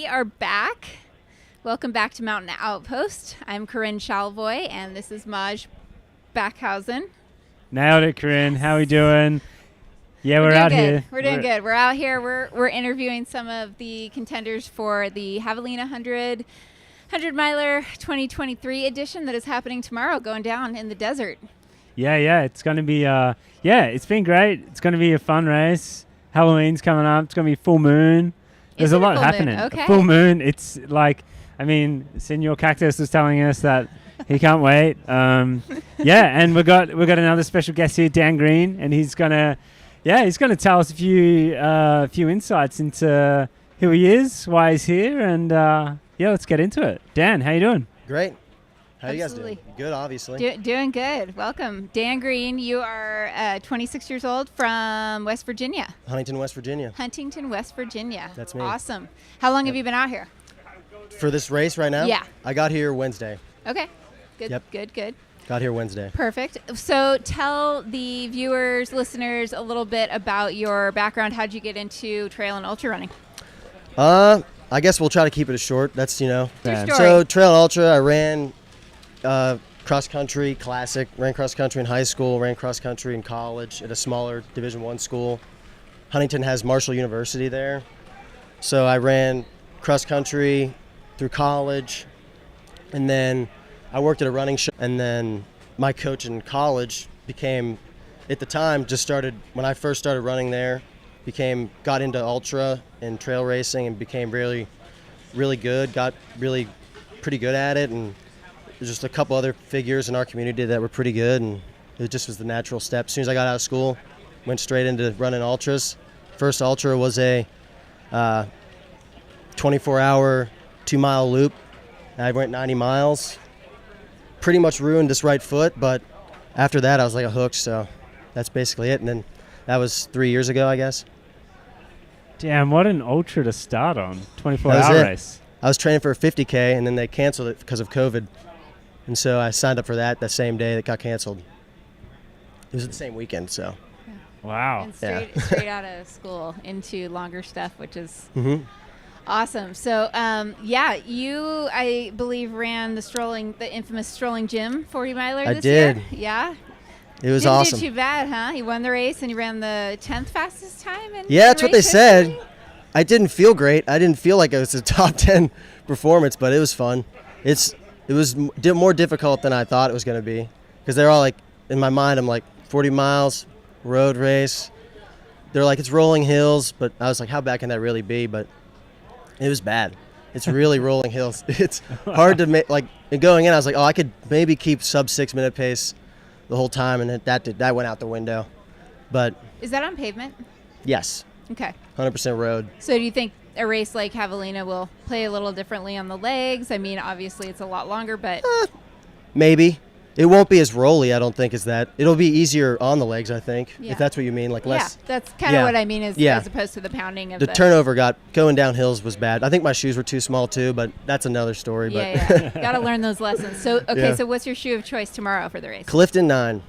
We are back. Welcome back to Mountain Outpost. I'm Corinne Shalvoy, and this is Maj Backhausen. Nailed it, Corinne. How we doing? Yeah, we're out here. We're doing good. We're out here. We're interviewing some of the contenders for the Javelina 100 miler 2023 edition that is happening tomorrow, going down in the desert. Yeah. It's going to be, it's been great. It's going to be a fun race. Halloween's coming up. It's going to be full moon. There's a lot happening. Okay. Full moon. It's like, Senor Cactus was telling us that he can't wait. And we've got another special guest here, Dan Green, and he's gonna tell us a few insights into who he is, why he's here, and let's get into it. Dan, how you doing? Great. How you guys Absolutely. doing? Good, obviously. Doing good. Welcome. Dan Green, you are 26 years old from West Virginia. Huntington, West Virginia. That's me. Awesome. How long have you been out here? For this race right now? Yeah. I got here Wednesday. Okay. Good. Yep. Good. Got here Wednesday. Perfect. So tell the viewers, listeners, a little bit about your background. How'd you get into trail and ultra running? I guess we'll try to keep it short. That's, Your story. So trail and ultra, I ran cross country classic, ran cross country in high school, ran cross country in college at a smaller Division I school. Huntington has Marshall University there. So I ran cross country through college, and then I worked at a running shop, and then my coach in college became, at the time, when I first started running there, got into ultra and trail racing and became really, really good, got really pretty good at it, and there's just a couple other figures in our community that were pretty good, and it just was the natural step. As soon as I got out of school, went straight into running ultras. First ultra was a 24-hour, 2-mile loop. I went 90 miles. Pretty much ruined this right foot, but after that I was like a hook, so that's basically it. And then that was 3 years ago, I guess. Damn, what an ultra to start on. 24-hour race. I was training for a 50K, and then they canceled it because of COVID. And so I signed up for that the same day that got canceled. It was the same weekend, so. Wow. And straight out of school into longer stuff, which is awesome. So, you, I believe, ran the infamous Strolling Gym 40 miler this year. I did. Yeah. It was Didn't awesome. do too bad, huh? You won the race and you ran the 10th fastest time in that's what they race said. history? I didn't feel great. I didn't feel like it was a top 10 performance, but it was fun. It was more difficult than I thought it was going to be, because they're all like, in my mind, I'm like, 40 miles, road race. They're like, it's rolling hills, but I was like, how bad can that really be? But it was bad. It's really rolling hills. It's hard to make, like, going in, I was like, I could maybe keep sub 6 minute pace the whole time, and that went out the window. But Is that on pavement? yes, Okay. 100% road. So do you think a race like Javelina will play a little differently on the legs? I mean, obviously it's a lot longer, but Maybe. It won't be as rolly, I don't think, as that. It'll be easier on the legs, I think, Yeah. if that's what you mean. Like less. yeah, that's kind of what I mean, as opposed to the pounding of The turnover going down hills was bad. I think my shoes were too small too, but that's another story. Yeah. Got to learn those lessons. So, okay, Yeah. so what's your shoe of choice tomorrow for the race? Clifton 9.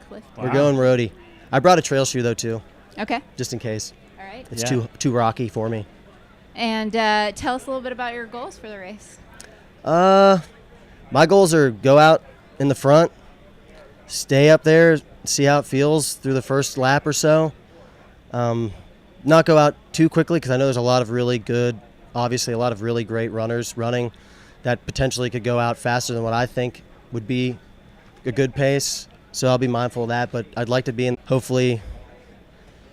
Clifton. We're going roadie. I brought a trail shoe though too, Okay. just in case. All right. It's too rocky for me. And tell us a little bit about your goals for the race. My goals are go out in the front, stay up there, see how it feels through the first lap or so. Not go out too quickly, because I know there's a lot of really great runners running that potentially could go out faster than what I think would be a good pace. So I'll be mindful of that, but I'd like to be in. Hopefully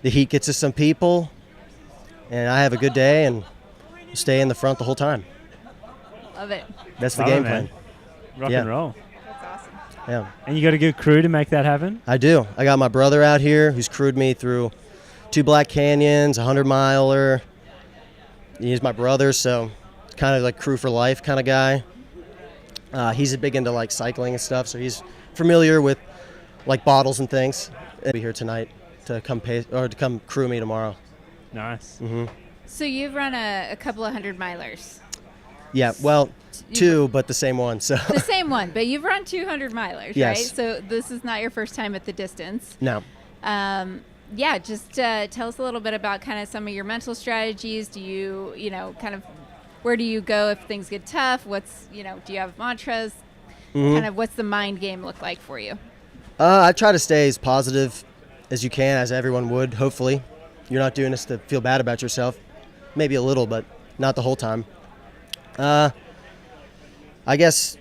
the heat gets to some people and I have a good day and stay in the front the whole time. Love it. That's the game plan. Rock and roll. That's awesome. Yeah. And you got a good crew to make that happen? I do. I got my brother out here who's crewed me through 2 Black Canyons, 100-miler. He's my brother, so kind of like crew for life kind of guy. He's big into like cycling and stuff, so he's familiar with like bottles and things. He'll be here tonight to come crew me tomorrow. Nice. So you've run a couple of 100-milers. Yeah, well, 2, but the same one. So The same one, but you've run 200-milers, Yes. right? So this is not your first time at the distance. no. Just tell us a little bit about kind of some of your mental strategies. Do you kind of where do you go if things get tough? What's, do you have mantras? Mm-hmm. Kind of what's the mind game look like for you? I try to stay as positive as you can, as everyone would, hopefully. You're not doing this to feel bad about yourself. Maybe a little, but not the whole time. I guess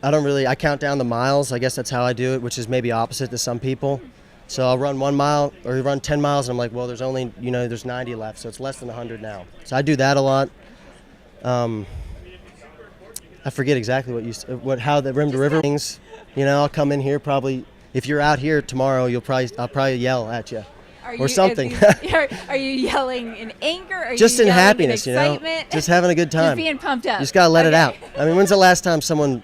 I count down the miles. I guess that's how I do it, which is maybe opposite to some people. So I'll run 1 mile or run 10 miles, and I'm like, well, there's only, there's 90 left, so it's less than 100 now. So I do that a lot. I forget exactly how the rim to river things. I'll come in here probably. If you're out here tomorrow, I'll probably yell at you or something. Are you yelling in anger? Are just you in yelling happiness, in excitement? Just having a good time. Just being pumped up. You just gotta let it out. I mean, when's the last time someone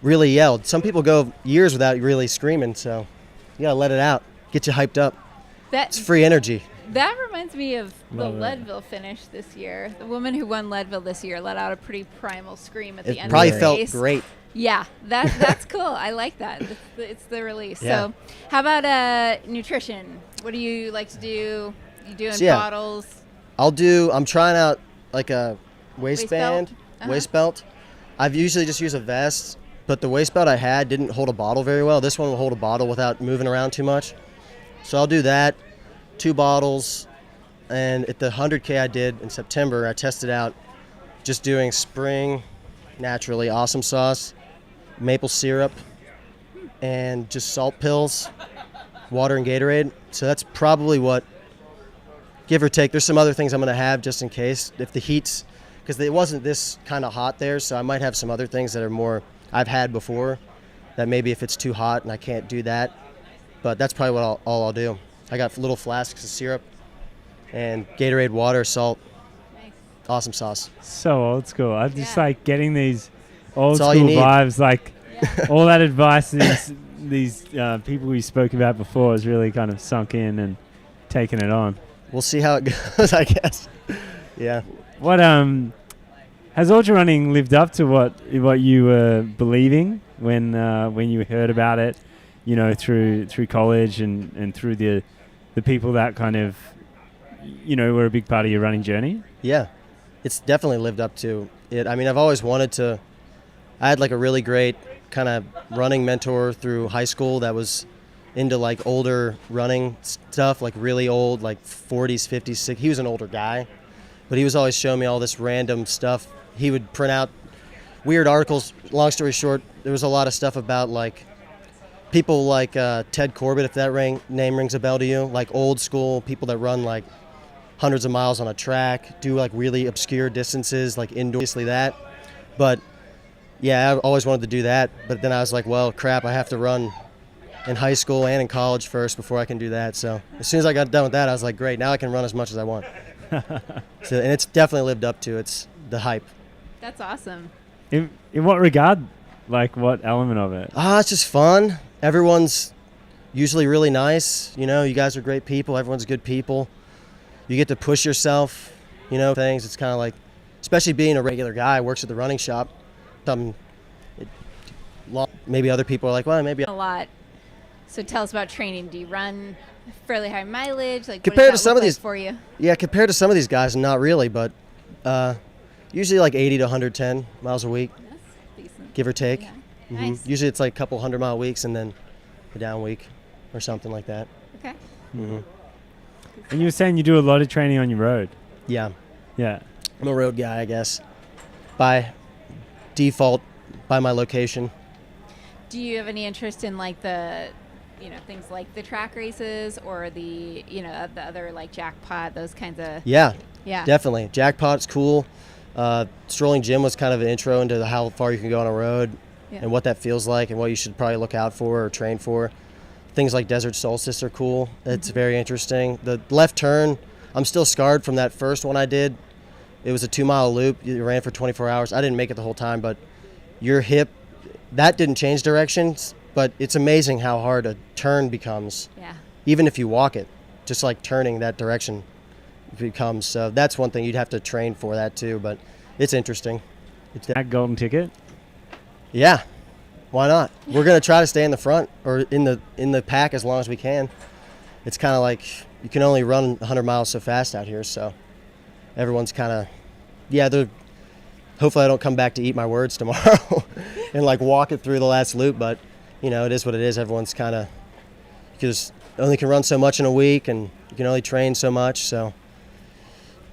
really yelled? Some people go years without really screaming, so you gotta let it out. Get you hyped up. It's free energy. That reminds me of the Leadville finish this year. The woman who won Leadville this year let out a pretty primal scream at the end of the race. It probably felt great. Yeah, that's cool. I like that. It's the release. Yeah. So how about nutrition? What do you like to do? You doing bottles? I'm trying out like a waistband, Uh-huh. waist belt. I've usually just used a vest, but the waist belt I had didn't hold a bottle very well. This one will hold a bottle without moving around too much. So I'll do that, 2 bottles. And at the 100K I did in September, I tested out just doing spring, naturally awesome sauce, maple syrup, and just salt pills, water and Gatorade. So that's probably what, give or take. There's some other things I'm going to have just in case if the heat's, because it wasn't this kind of hot there, so I might have some other things that are more I've had before, that maybe if it's too hot and I can't do that. But that's probably what all I'll do. I got little flasks of syrup and Gatorade, water, salt. Nice. Awesome sauce. So old school. I just like getting these old That's all school you need. vibes. Like all that advice these people we spoke about before has really kind of sunk in and taken it on. We'll see how it goes, I guess. Yeah. What has ultra running lived up to what you were believing when you heard about it, through college and through the people that kind of were a big part of your running journey? Yeah. It's definitely lived up to it. I mean, I've always wanted to. I had like a really great kind of running mentor through high school that was into like older running stuff, like really old, like 40s, 50s, 60s. He was an older guy, but he was always showing me all this random stuff. He would print out weird articles. Long story short, there was a lot of stuff about like people like Ted Corbett, if that name rings a bell to you, like old school people that run like hundreds of miles on a track, do like really obscure distances, like indoors, that. But yeah, I always wanted to do that. But then I was like, well, crap, I have to run in high school and in college first before I can do that. So as soon as I got done with that, I was like, great, now I can run as much as I want. And it's definitely lived up to the hype. That's awesome. In what regard? Like what element of it? It's just fun. Everyone's usually really nice. You guys are great people. Everyone's good people. You get to push yourself, things. It's kind of like, especially being a regular guy, works at the running shop. Maybe other people are like, well, maybe A lot. So tell us about training. Do you run fairly high mileage? Like compared what does to that some look of these like for you? Yeah, compared to some of these guys, not really, but usually like 80 to 110 miles a week, That's decent. give or take. Yeah. Mhm. Nice. Usually it's like a couple 100-mile weeks and then a down week or something like that. Okay. Hmm. And you were saying you do a lot of training on your road. Yeah, Yeah. I'm a road guy, I guess, by default, by my location. Do you have any interest in like the, things like the track races or the, the other like jackpot, those kinds of? Yeah, Yeah. definitely. Jackpot's cool. Strolling Gym was kind of an intro into how far you can go on a road and what that feels like and what you should probably look out for or train for. Things like Desert Solstice are cool. It's very interesting. The left turn, I'm still scarred from that first one I did. It was a 2-mile loop. You ran for 24 hours. I didn't make it the whole time, but your hip, that didn't change directions, but it's amazing how hard a turn becomes. Yeah. Even if you walk it, just like turning that direction becomes. So that's one thing you'd have to train for that too, but it's interesting. That golden ticket? Yeah. Why not? We're going to try to stay in the front or in the pack as long as we can. It's kind of like you can only run 100 miles so fast out here, so everyone's kind of, they're, hopefully I don't come back to eat my words tomorrow and like walk it through the last loop, but you know, it is what it is. Everyone's kind of, because only can run so much in a week and you can only train so much. So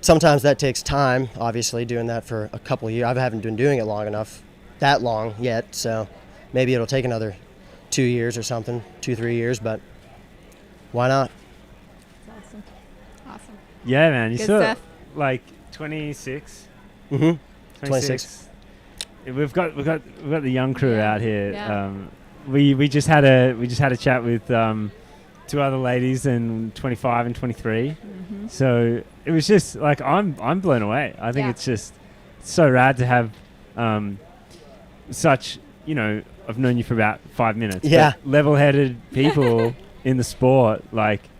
sometimes that takes time, obviously, doing that for a couple of years. I haven't been doing it that long yet. So maybe it'll take another 2 years or something, 2-3 years, but why not? That's awesome. Awesome. Yeah, man. You Good saw stuff. like 26. Mm-hmm. 26. We've got the young crew out here. Yeah. We just had a chat with 2 other ladies, and 25 and 23. Mm-hmm. So it was just like I'm blown away. I think it's just so rad to have such, you know, I've known you for about 5 minutes. Yeah. But level-headed people in the sport, like